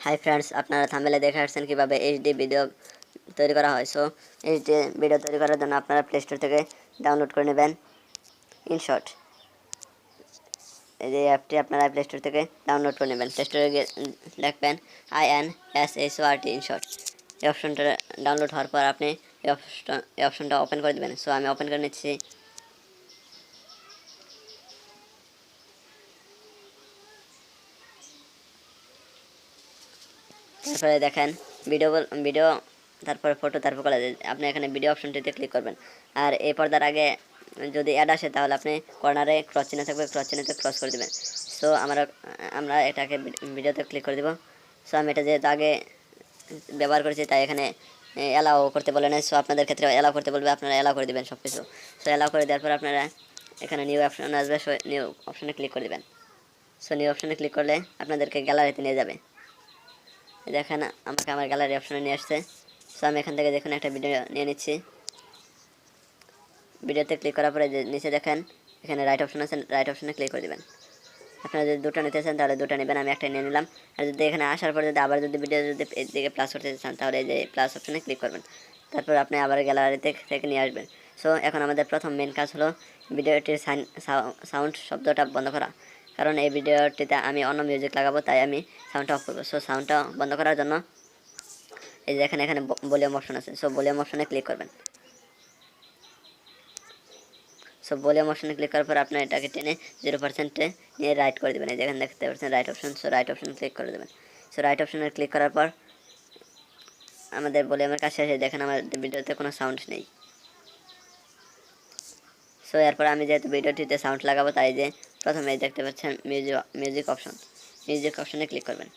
Hi friends, আপনারা থাম্বনেলে দেখে আসছেন কীভাবে এইচডি ভিডিও তৈরি করা হয়। সো এইচডি ভিডিও তৈরি করার জন্য আপনারা প্লে স্টোর থেকে ডাউনলোড করে নেবেন ইনশর্ট। এই যে অ্যাপটি আপনারা প্লে স্টোর থেকে ডাউনলোড করে নেবেন। প্লে স্টোরে গিয়ে লিখবেন INSHORT ইনশর্ট। এই অপশনটা ডাউনলোড হওয়ার পর আপনি এই অপশনটা ওপেন করে দেবেন। সো আমি ওপেন করে নিচ্ছি। তারপরে দেখেন ভিডিও তারপরে ফটো, তারপর কলেজ। আপনি এখানে ভিডিও অপশনটিতে ক্লিক করবেন। আর এই পর্দার আগে যদি অ্যাড আসে তাহলে আপনি কর্নারে ক্রস চিহ্ন থাকবে, ক্রস চিহ্নতে ক্রস করে দেবেন। সো আমরা এটাকে ভিডিওতে ক্লিক করে দেবো। সো আমি এটা যেহেতু আগে ব্যবহার করেছি তাই এখানে অ্যালাও করতে বলে না। সো আপনাদের ক্ষেত্রে অ্যালাও করতে বলবে, আপনারা অ্যালাও করে দেবেন সব কিছু। সো অ্যালাও করে দেওয়ার পর আপনারা এখানে নিউ অপশন আসবে, সো নিউ অপশনে ক্লিক করে দেবেন। সো নিউ অপশনে ক্লিক করলে আপনাদেরকে গ্যালারিতে নিয়ে যাবে। দেখেন আমাকে আমার গ্যালারি অপশনে নিয়ে আসছে। সো আমি এখান থেকে দেখুন একটা ভিডিও নিয়ে নিচ্ছি। ভিডিওতে ক্লিক করার পরে যে নিচে দেখেন এখানে রাইট অপশন আছে, রাইট অপশনে ক্লিক করে দেবেন। আপনারা যদি দুটো নিতে চান তাহলে দুটো নেবেন, আমি একটা নিয়ে নিলাম। আর যদি এখানে আসার পর যদি আবার যদি ভিডিও যদি এদিকে প্লাস করতে চান তাহলে এই যে প্লাস অপশনে ক্লিক করবেন। তারপর আপনি আবার গ্যালারিতে থেকে নিয়ে আসবেন। সো এখন আমাদের প্রথম মেন কাজ হলো ভিডিওটির সাউন্ড শব্দটা বন্ধ করা, কারণ এই ভিডিওটিতে আমি অন্য মিউজিক লাগাবো, তাই আমি সাউন্ডটা অফ করবো। সো সাউন্ডটা বন্ধ করার জন্য এই যে এখানে ভলিউম অপশন আছে। সো ভলিউম অপশনে ক্লিক করবেন। সো ভলিউম অপশনে ক্লিক করার পর আপনার এটাকে টেনে 0%-এ নিয়ে রাইট করে দেবেন। এই যেখানে দেখতে পাচ্ছেন right option. So right option click করে দেবেন। সো রাইট অপশনে ক্লিক করার পর আমাদের ভলিউমের কাছে এসে দেখেন আমার ভিডিওতে কোনো সাউন্ড নেই। সো এরপর আমি যেহেতু ভিডিওটিতে সাউন্ড লাগাবো তাই যে প্রথমে দেখতে পাচ্ছেন মিউজিক অপশনে ক্লিক করবেন।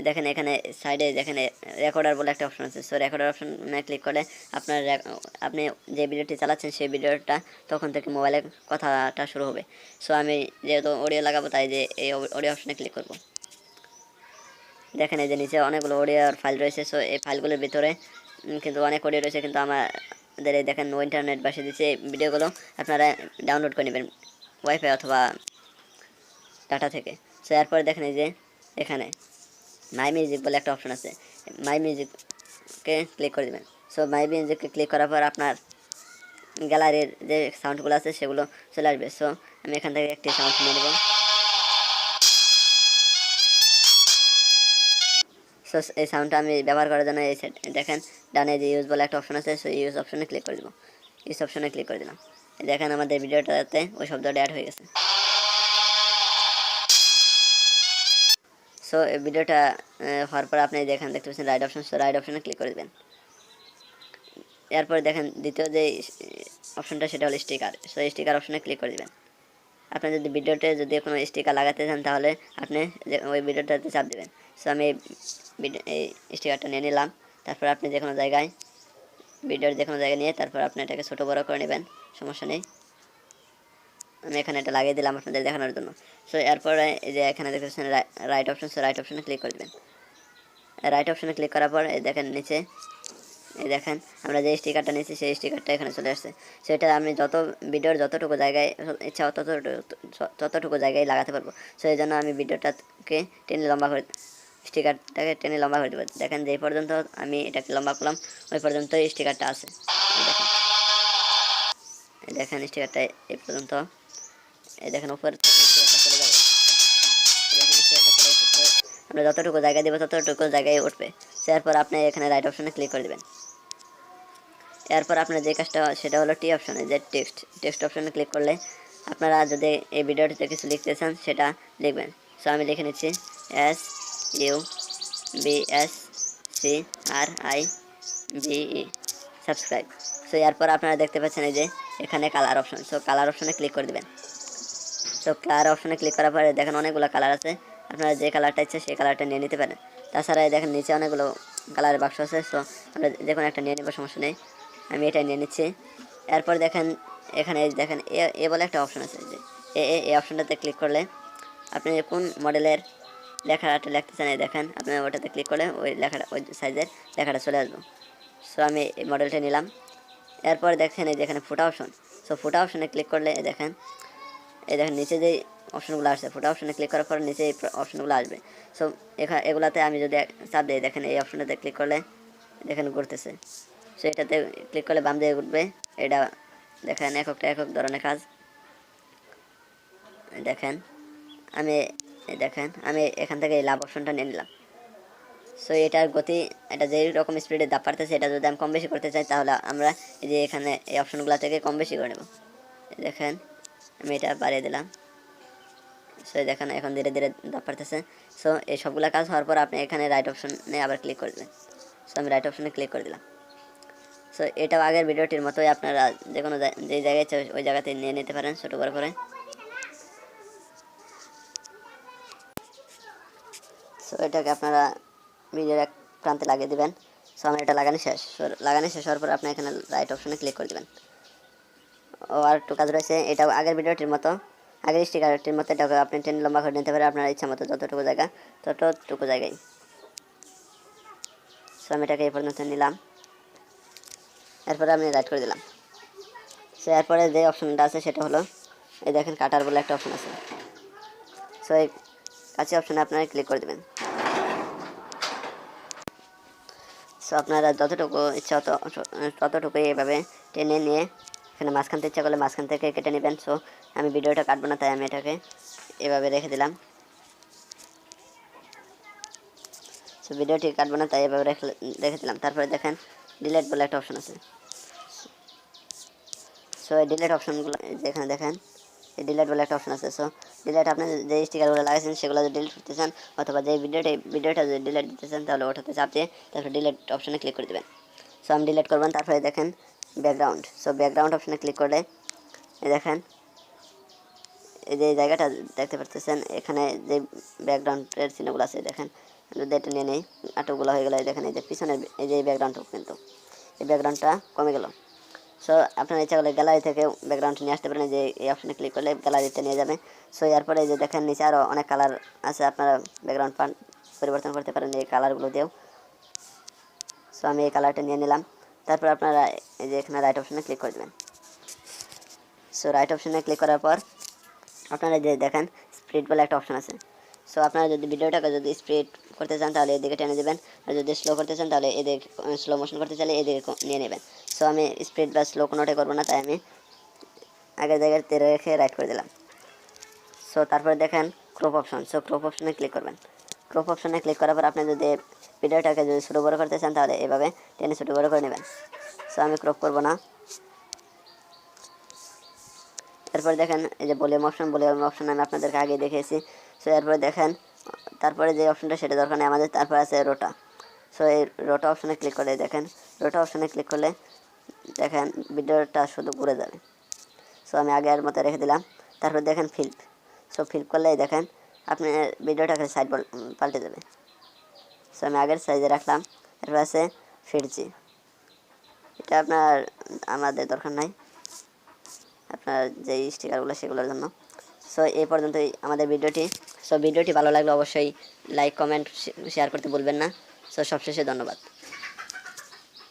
দেখেন এখানে সাইডে দেখেন রেকর্ডার বলে একটা অপশন আছে। সো রেকর্ডার অপশনে ক্লিক করে আপনি যে ভিডিওটি চালাচ্ছেন সেই ভিডিওটা তখন থেকে মোবাইলে কথাটা শুরু হবে। সো আমি যেহেতু অডিও লাগাবো তাই যে এই অডিও অপশনে ক্লিক করব। দেখেন এই যে নিচে অনেকগুলো অডিওর ফাইল রয়েছে। সো এই ফাইলগুলোর ভিতরে কিন্তু অনেক অডিও রয়েছে, কিন্তু আমাদের এই দেখেন নো ইন্টারনেট বাসে দিচ্ছে। এই ভিডিওগুলো আপনারা ডাউনলোড করে নেবেন ওয়াইফাই অথবা ডাটা থেকে। সো এরপরে দেখেন এই যে এখানে মাই মিউজিক বলে একটা অপশন আছে, মাই মিউজিককে ক্লিক করে দেবেন। সো মাই মিউজিককে ক্লিক করার পর আপনার গ্যালারির যে সাউন্ডগুলো আছে সেগুলো চলে আসবে। সো আমি এখান থেকে একটি সাউন্ড নিয়ে নেব। সো এই সাউন্ডটা আমি ব্যবহার করার জন্য এই দেখেন ডানে যে ইউজ বলে একটা অপশন আছে। সো ইউজ অপশনে ক্লিক করে দেবো। ইউজ অপশনে ক্লিক করে দিলাম। দেখেন আমাদের ভিডিওটাতে ওই শব্দটা অ্যাড হয়ে গেছে। সো এই ভিডিওটা হওয়ার পর আপনি দেখেন দেখতে পাচ্ছেন রাইট অপশন। সো রাইট অপশনে ক্লিক করে দেবেন। এরপরে দেখেন দ্বিতীয় যে অপশনটা সেটা হলো স্টিকার। সো স্টিকার অপশনে ক্লিক করে দেবেন। আপনি যদি ভিডিওতে যদি কোনো স্টিকার লাগাতে চান তাহলে আপনি ওই ভিডিওটাতে চাপ দেবেন। সো আমি এই স্টিকারটা নিয়ে নিলাম। তারপর আপনি যে কোনো জায়গায় ভিডিওর যে কোনো জায়গায় নিয়ে তারপর আপনি এটাকে ছোটো বড়ো করে নেবেন, সমস্যা নেই। আমি এখানে এটা লাগিয়ে দিলাম আপনাদের দেখানোর জন্য। সো এরপরে এই যে এখানে দেখতেছেন রাইট অপশন। সো রাইট অপশনে ক্লিক করে দেবেন। রাইট অপশনে ক্লিক করার পর এই দেখেন নিচে এই দেখেন আমরা যে স্টিকারটা নিয়েছি সেই স্টিকারটা এখানে চলে আসছে। সেটা আমি যত ভিডিওর যতটুকু জায়গায় ইচ্ছা ততটুকু জায়গায় লাগাতে পারবো। সো এই জন্য আমি ভিডিওটাকে টেনে লম্বা করে স্টিকারটাকে টেনে লম্বা করে দেবো। দেখেন যেই পর্যন্ত আমি এটাকে লম্বা করলাম ওই পর্যন্তই স্টিকারটা আছে। দেখেন স্টিকারটা এই পর্যন্ত, এই দেখেন উপর স্টিকারটা চলে যাবে। দেখেন স্টিকারটা চলে এসেছে। আমরা যতটুকু জায়গা দেবো ততটুকু জায়গায় উঠবে। এরপর আপনি এখানে রাইট অপশনে ক্লিক করে দেবেন। এরপর আপনার যে কাজটা সেটা হলো টি অপশনে, যে টেক্সট অপশনে ক্লিক করলে আপনারা যদি এই ভিডিওটিতে কিছু লিখতে চান সেটা লিখবেন। সো আমি লিখে নিচ্ছি SUBSCRIBE সাবস্ক্রাইব। সো এরপর আপনারা দেখতে পাচ্ছেন এই যে এখানে কালার অপশন। সো কালার অপশনে ক্লিক করে দেবেন। সো কালার অপশনে ক্লিক করার পরে দেখেন অনেকগুলো কালার আছে, আপনারা যে কালারটা ইচ্ছে সেই কালারটা নিয়ে নিতে পারেন। তাছাড়া দেখেন নিচে অনেকগুলো কালারের বাক্স আছে। সো আমরা যে কোনো একটা নিয়ে নেব, সমস্যা নেই। আমি এটা নিয়ে নিচ্ছি। এরপর দেখেন এখানে দেখেন এ বলে একটা অপশন আছে, যে এই অপশনটাতে ক্লিক করলে আপনি কোন মডেলের লেখাটা লিখতে চান দেখেন আপনি ওটাতে ক্লিক করলে ওই লেখাটা ওই সাইজের লেখাটা চলে আসবে। সো আমি এই মডেলটা নিলাম। এরপর দেখেন এই যেখানে ফুটা অপশন। সো ফুটা অপশনে ক্লিক করলে এই দেখেন নিচে যে অপশনগুলো আসছে, ফটো অপশনে ক্লিক করার পর নিচে এই অপশনগুলো আসবে। সো এগুলাতে আমি যদি চাপ দিই, দেখেন এই অপশনটাতে ক্লিক করলে দেখেন ঘুরতেছে। সো এটাতে ক্লিক করলে বাম দিকে ঘুরবে। এটা দেখেন এককটা একক ধরনের কাজ। দেখেন আমি এখান থেকে এই লাভ অপশনটা নিয়ে নিলাম। সো এটার গতি, এটা যেই রকম স্পিডে দাপ পারতেছে, এটা যদি আমি কম বেশি করতে চাই তাহলে আমরা এই যে এখানে এই অপশনগুলো থেকে কম বেশি করে নেব। দেখেন আমি এটা বাড়িয়ে দিলাম। সো দেখেন এখন ধীরে ধীরে দাপ পারতেছে। সো এই সবগুলো কাজ হওয়ার পর আপনি এখানে রাইট অপশনে আবার ক্লিক করে দেবেন। সো আমি রাইট অপশনে ক্লিক করে দিলাম। সো এটাও আগের ভিডিওটির মতোই আপনারা যে কোনো যেই জায়গায় ওই জায়গাতে নিয়ে নিতে পারেন ছোটো করে। সো এটাকে আপনারা ভিডিওর এক প্রান্তে লাগিয়ে দেবেন। সো আমার এটা লাগানো শেষ। সো লাগানো শেষ হওয়ার পর আপনি এখানে রাইট অপশনে ক্লিক করে দেবেন। ও আর একটু কাজ রয়েছে, এটাও আগের ভিডিওটির মতো, আগের স্টিকারটির মতো এটাকে আপনি টেনে লম্বা করে নিতে পারেন আপনার ইচ্ছা মতো, যতটুকু জায়গা ততটুকু জায়গায়। সো আমি এটাকে এই পর্যন্ত নিলাম, এরপরে আমি রাইট করে দিলাম। সো এরপরে যে অপশনটা আছে সেটা হলো এই দেখেন কাটার বলে একটা অপশন আছে। সো এই কাছে অপশনে আপনারা ক্লিক করে দেবেন। সো আপনারা যতটুকু ইচ্ছা ততটুকু এইভাবে টেনে নিয়ে এখানে মাঝখান থেকে ইচ্ছা করলে মাঝখান থেকে কেটে নেবেন। সো আমি ভিডিওটা কাটবো না, তাই আমি এটাকে এভাবে রেখে দিলাম। সো ভিডিওটি কাটবো না তাই এভাবে রেখে দিলাম। তারপরে দেখেন ডিলেট বলে একটা অপশন আছে। সো এই ডিলেট অপশনগুলো যেখানে দেখেন এই ডিলেট বলে একটা অপশন আছে। সো ডিলেট আপনি যে স্টিকারগুলো লাগাইছেন সেগুলো যদি ডিলিট করতে চান অথবা যে ভিডিওটা যদি ডিলেট দিতে চান তাহলে ওটাতে চাপ দিয়ে তারপরে ডিলেট অপশনে ক্লিক করে দেবেন। সো আমি ডিলেট করবেন। তারপরে দেখেন ব্যাকগ্রাউন্ড। সো ব্যাকগ্রাউন্ড অপশনে ক্লিক করলে দেখেন এই যে জায়গাটা দেখতে পাচ্ছেন, এখানে যে ব্যাকগ্রাউন্ডের চিহ্নগুলো আছে দেখেন, যদি এটা নিয়ে নেই নাটকগুলো হয়ে গেলে দেখেন এই যে পিছনের এই যে ব্যাকগ্রাউন্ডটা, কিন্তু এই ব্যাকগ্রাউন্ডটা কমে গেল। সো আপনারা ইচ্ছা করলে গ্যালারি থেকে ব্যাকগ্রাউন্ড নিয়ে আসতে পারেন, যে এই অপশনে ক্লিক করলে গ্যালারিতে নিয়ে যাবে। সো এরপরে এই যে দেখেন নিচে আরও অনেক কালার আছে, আপনারা ব্যাকগ্রাউন্ড পরিবর্তন করতে পারেন এই কালারগুলো দিয়েও। সো আমি এই কালারটা নিয়ে নিলাম। তারপর আপনারা এই যে এখানে রাইট অপশনে ক্লিক করে দেবেন। সো রাইট অপশনে ক্লিক করার পর আপনারা যে দেখেন স্পিড বলে একটা অপশন আছে। সো আপনারা যদি ভিডিওটাকে যদি স্পিড করতে চান তাহলে এদিকে টেনে দেবেন, আর যদি স্লো করতে চান তাহলে এদিকে স্লো মোশন করতে চাইলে এদিকে নিয়ে নেবেন। সো আমি স্পিড বা স্লো কোনোটাই করবো না, তাই আমি আগের জায়গায় তেরে রেখে রাইট করে দিলাম। সো তারপরে দেখেন ক্রপ অপশন। সো ক্রপ অপশনে ক্লিক করবেন। ক্রপ অপশনে ক্লিক করার পর আপনি যদি ভিডিওটাকে যদি ছোটো বড়ো করতে চান তাহলে এভাবে টেনে ছোটো বড়ো করে নেবেন। সো আমি ক্রপ করবো না। এরপরে দেখেন এই যে ভলিউম অপশন আমি আপনাদেরকে আগে দেখিয়েছি। সো এরপরে দেখেন তারপরে যে অপশনটা সেটা দরকার নেই আমাদের, তারপর আছে রোটা। সো এই রোটা অপশনে ক্লিক করলে দেখেন রোটা অপশনে ক্লিক করলে দেখেন ভিডিওটা শুধু ঘুরে যাবে। সো আমি আগের মতো রেখে দিলাম। তারপর দেখেন ফ্লিপ। সো ফ্লিপ করলেই দেখেন আপনি ভিডিওটাকে সাইড পাল্টে যাবে। সো আমি আগের সাইজে রাখলাম। এরপর আছে ফিরজি, এটা আমাদের দরকার নাই, আপনার যেই স্টিকারগুলো সেগুলোর জন্য। সো এই পর্যন্তই আমাদের ভিডিওটি। সো ভিডিওটি ভালো লাগলে অবশ্যই লাইক কমেন্ট শেয়ার করতে ভুলবেন না। সো সবশেষে ধন্যবাদ।